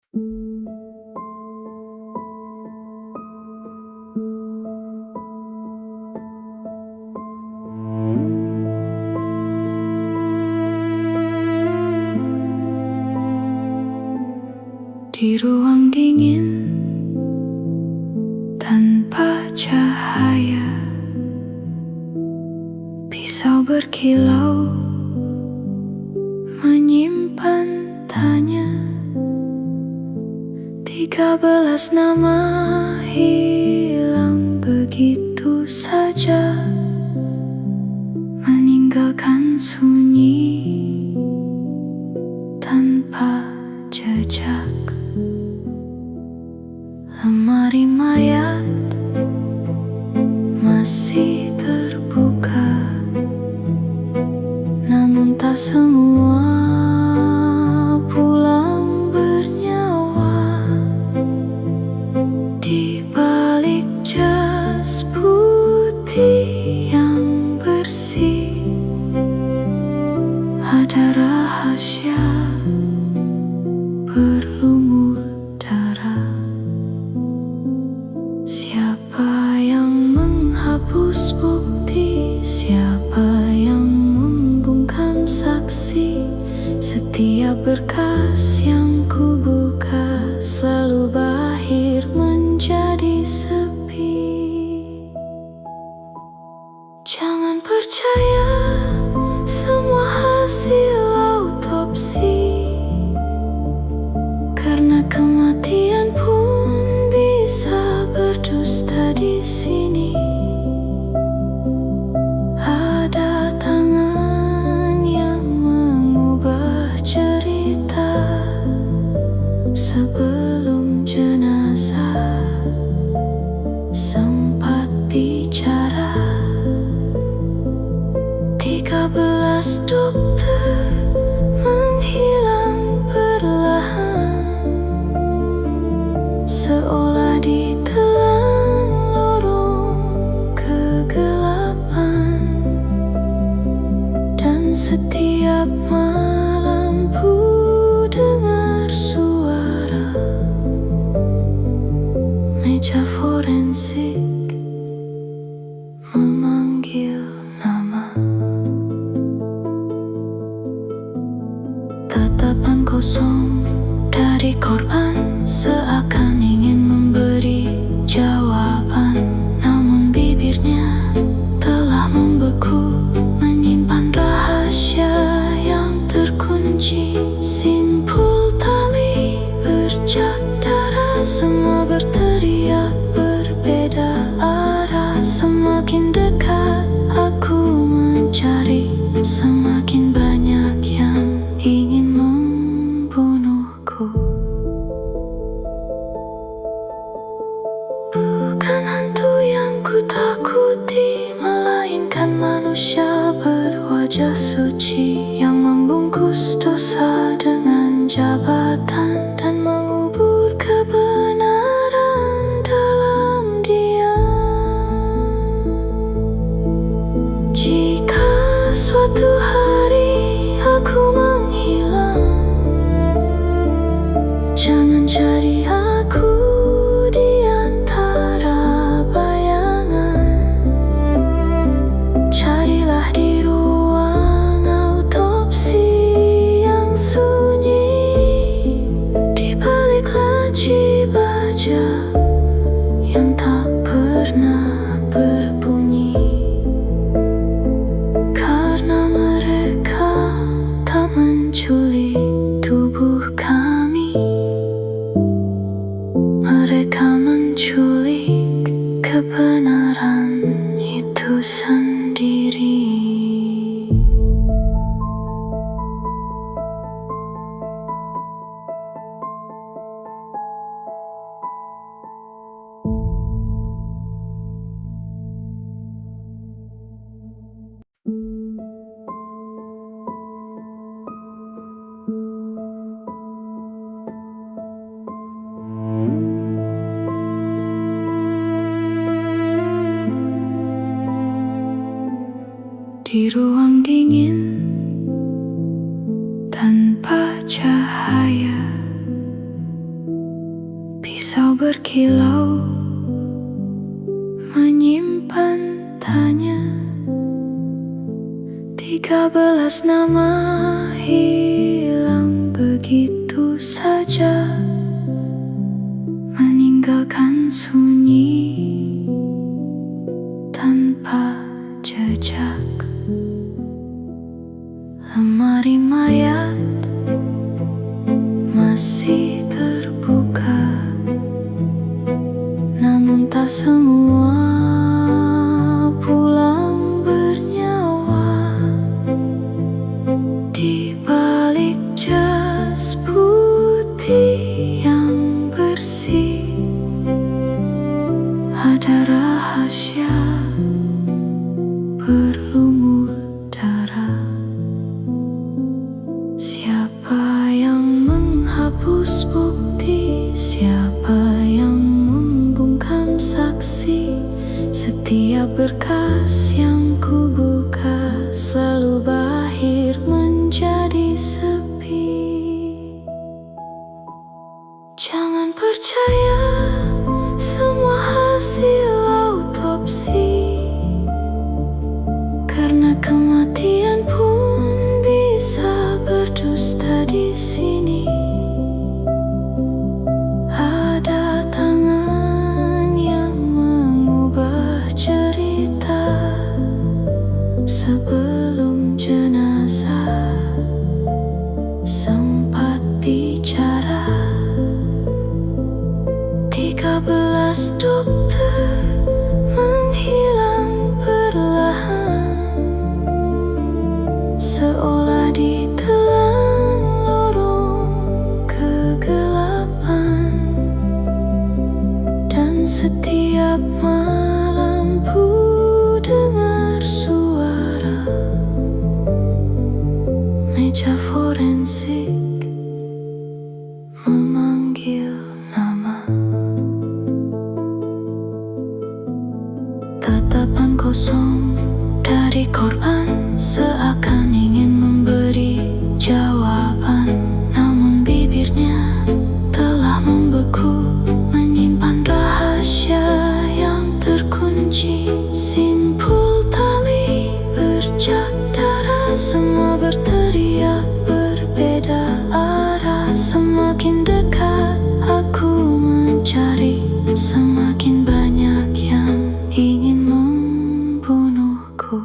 Di ruang dingin tanpa cahaya, pisau berkilau menyimpan tanya. 13 nama hilang begitu saja, meninggalkan sunyi tanpa jejak. Lemari mayat masih terbuka, namun tak semua pulang bernyawa. Di balik jas putih yang bersih, ada rahasia berlumur darah. Siapa yang menghapus bukti? Siapa yang membungkam saksi? Setiap berkas yang kubuka selalu berakhir menjadi sepi. Jangan percaya semua hasil autopsi, karena kematian pun bisa berdusta di sini. Ada tangan yang mengubah cerita sebelum jenazah sempat bicara. 13 dokter menghilang perlahan, seolah ditelan lorong kegelapan. Dan setiap malam ku dengar suara meja forensik memanggil nama. Tatapan kosong dari korban seakan ingin memberi jawaban, namun bibirnya telah membeku, menyimpan rahasia yang terkunci. Simpul tali bercak darah, semua berteriak berbeda arah. Semakin dekat aku mencari, semakin banyak yang ingin membunuhku. Bukan hantu yang ku takuti, melainkan manusia berwajah suci yang membungkus dosa dengan jabatan dan mengubur kebenaran dalam diam. Jika suatu hari aku menghilang, jangan cari aku di antara bayangan. Carilah di ruang autopsi yang sunyi, di balik laci baja yang tak pernah berbunyi. Karena mereka tak menculik tubuh kami, mereka menculik kebenaran itu sendiri. Di ruang dingin tanpa cahaya, Pisau berkilau menyimpan tanya 13 nama hilang begitu saja, meninggalkan sunyi tanpa jejak. Lemari mayat masih terbuka, namun tak semua pulang bernyawa. Di balik jas putih yang bersih ada rahasia berlumur darah. Siapa yang menghapus bukti? Siapa yang membungkam saksi? Setiap berkas yang kubuka selalu berakhir menjadi sepi. Jangan percaya semua hasil autopsi, karena kematian pun bisa berdusta di sini. Ada tangan yang mengubah cerita sebelum jenazah sempat bicara. 13 dokter menghilang perlahan, seolah ditelan lorong kegelapan. Dan setiap malam ku dengar suara meja forensik memanggil nama. Tatapan kosong dari korban seakan ingin memberi jawaban, namun bibirnya telah membeku, menyimpan rahasia yang terkunci. Simpul tali bercak darah, semua berteriak berbeda arah. Semakin dekat aku mencari, semakin banyak yang ingin membunuhku.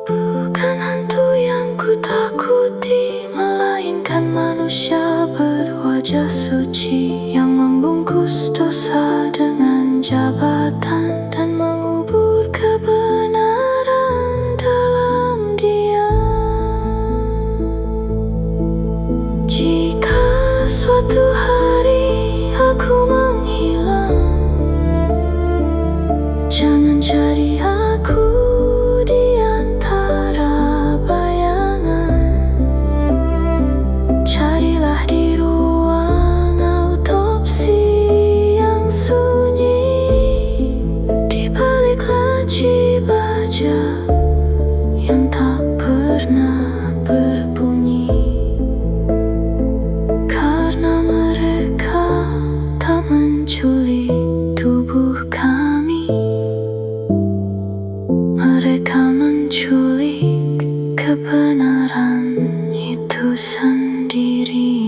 Bukan hantu yang ku takuti, melainkan manusia berwajah suci yang membungkus dosa dengan jabatan dan mengubur kebenaran dalam diam. Jika suatu hari aku menghilang, jangan cari aku di antara bayangan. Carilah di ruang autopsi yang sunyi, di balik laci baja yang tak pernah berbunyi. Karena mereka tak menculik tubuh kami, mereka menculik kebenaran itu sendiri.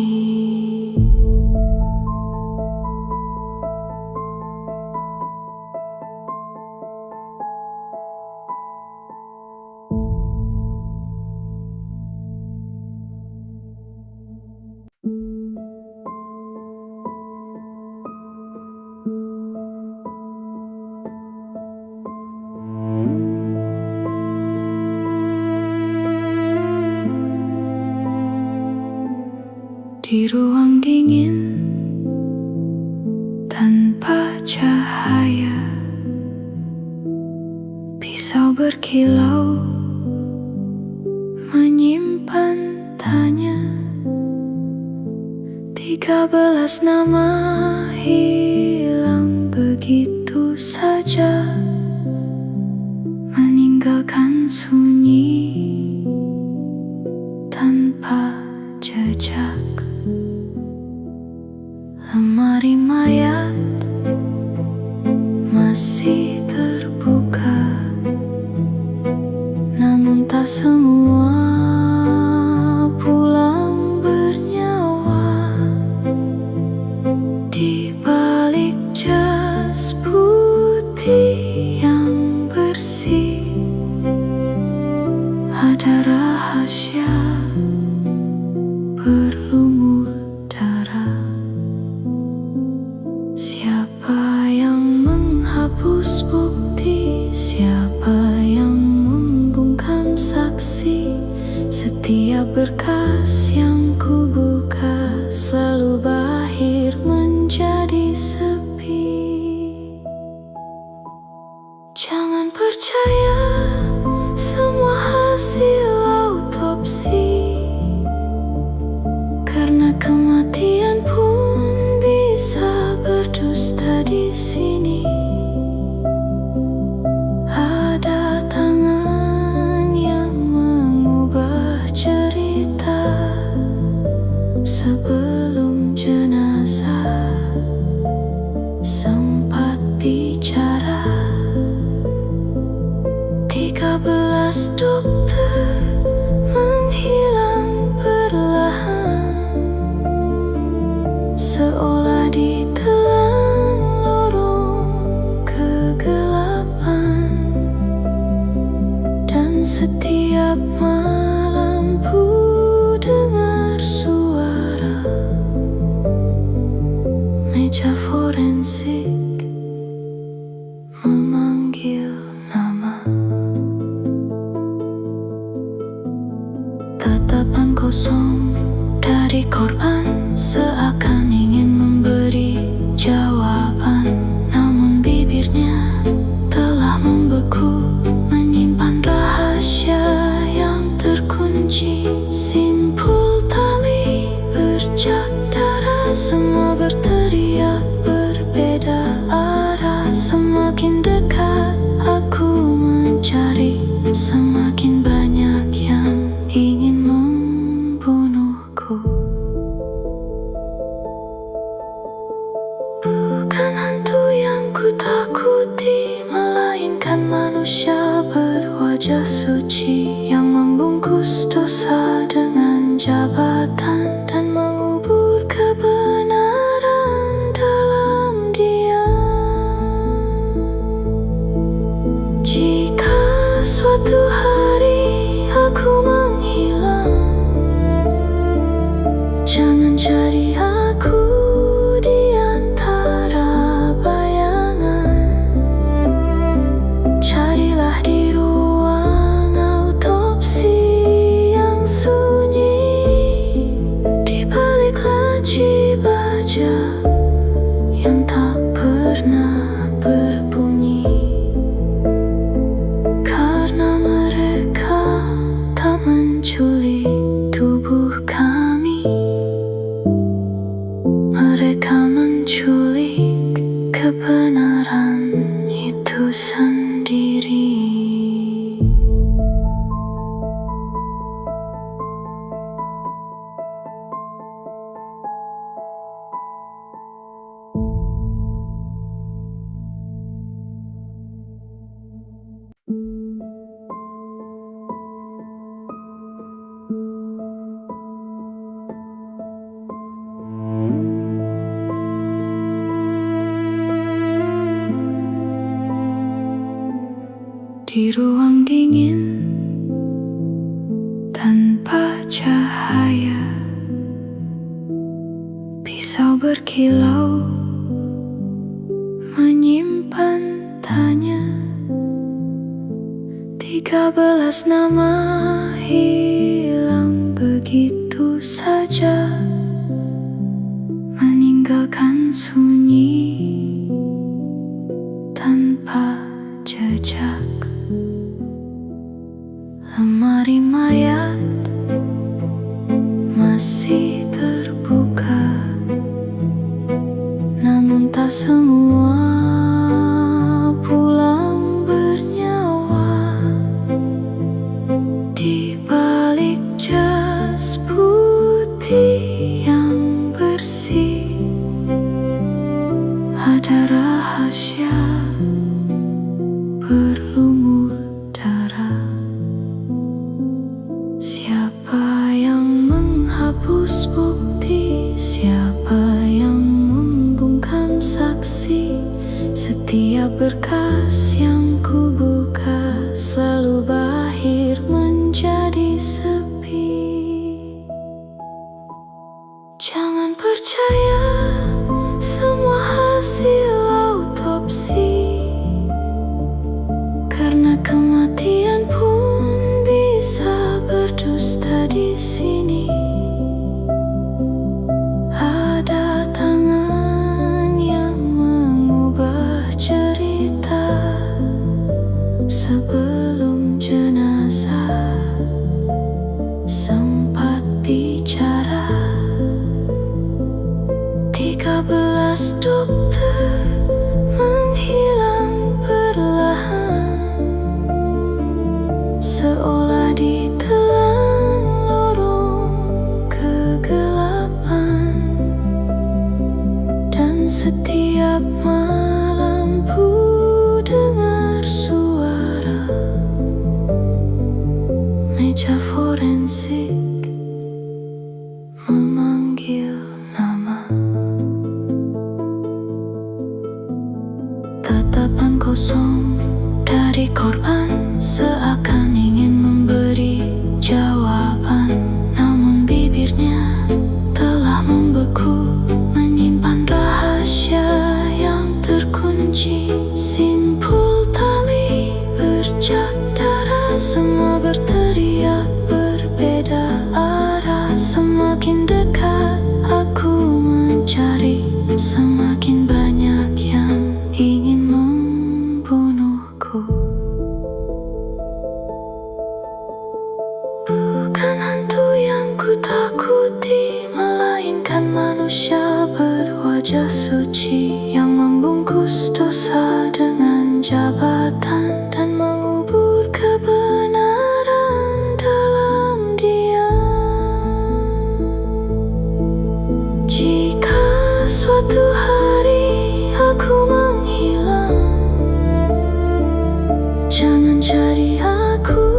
Di ruang dingin tanpa cahaya, pisau berkilau menyimpan tanya. 13 nama hilang begitu saja, meninggalkan sunyi tanpa jejak. Lemari mayat masih terbuka, namun tak semua pulang bernyawa. Di balik jas putih yang bersih ada rahasia berlumur darah. Siapa yang menghapus bukti? Siapa yang membungkam saksi? Setiap berkas yang kubuka selalu berakhir menjadi sepi. Jangan percaya semua hasil autopsi, karena kematian pun bisa berdusta di sini. Ada tangan yang mengubah cerita sebelum jenazah sempat bicara. 13 dokter menghilang perlahan, seolah ditelan lorong kegelapan. Dan setiap malam ku dengar suara meja forensik memanggil nama. Tatapan kosong dari korban seakan ingin memberi jawaban, namun bibirnya telah membeku, menyimpan rahasia yang terkunci. Simpul tali bercak darah, semua berteriak berbeda arah. Semakin dekat aku mencari, semakin banyak yang ingin membunuhku. Bukan hantu yang kutakuti, melainkan manusia berwajah suci yang membungkus dosa dengan jabatan dan mengubur kebenaran dalam diam. Jika suatu hari aku menghilang, jangan cari aku di antara bayangan. Carilah di ruang autopsi yang sunyi, di balik laci baja yang tak pernah berbunyi. Karena mereka tak menculik tubuh kami, mereka menculik kebenaran itu sendiri. Di ruang dingin tanpa cahaya, pisau berkilau menyimpan tanya. 13 nama hilang begitu saja, meninggalkan sunyi tanpa jejak. Lemari mayat masih terbuka, namun tak semua pulang bernyawa. Di balik jas putih yang bersih berkas yang ku buka selalu berakhir menjadi sepi. Jangan percaya semua hasil autopsi, karena kematian pun bisa berdusta di sini. Ada tangan yang mengubah cerita sebelum jenazah sempat bicara. 13 dokter menghilang perlahan, seolah ditelan lorong kegelapan. Dan setiap malam ku dengar suara meja forensik memanggil nama. Tatapan kosong dari korban seakan ingin memberi jawaban, namun bibirnya telah membeku, menyimpan rahasia yang terkunci. Simpul tali bercak darah, semua berteriak berbeda arah. Semakin dekat aku mencari, semakin banyak yang ingin membunuhku. Bukan hantu yang ku takuti, melainkan manusia berwajah suci yang membungkus dosa dengan jabatan dan mengubur kebenaran dalam diam. Jika suatu hari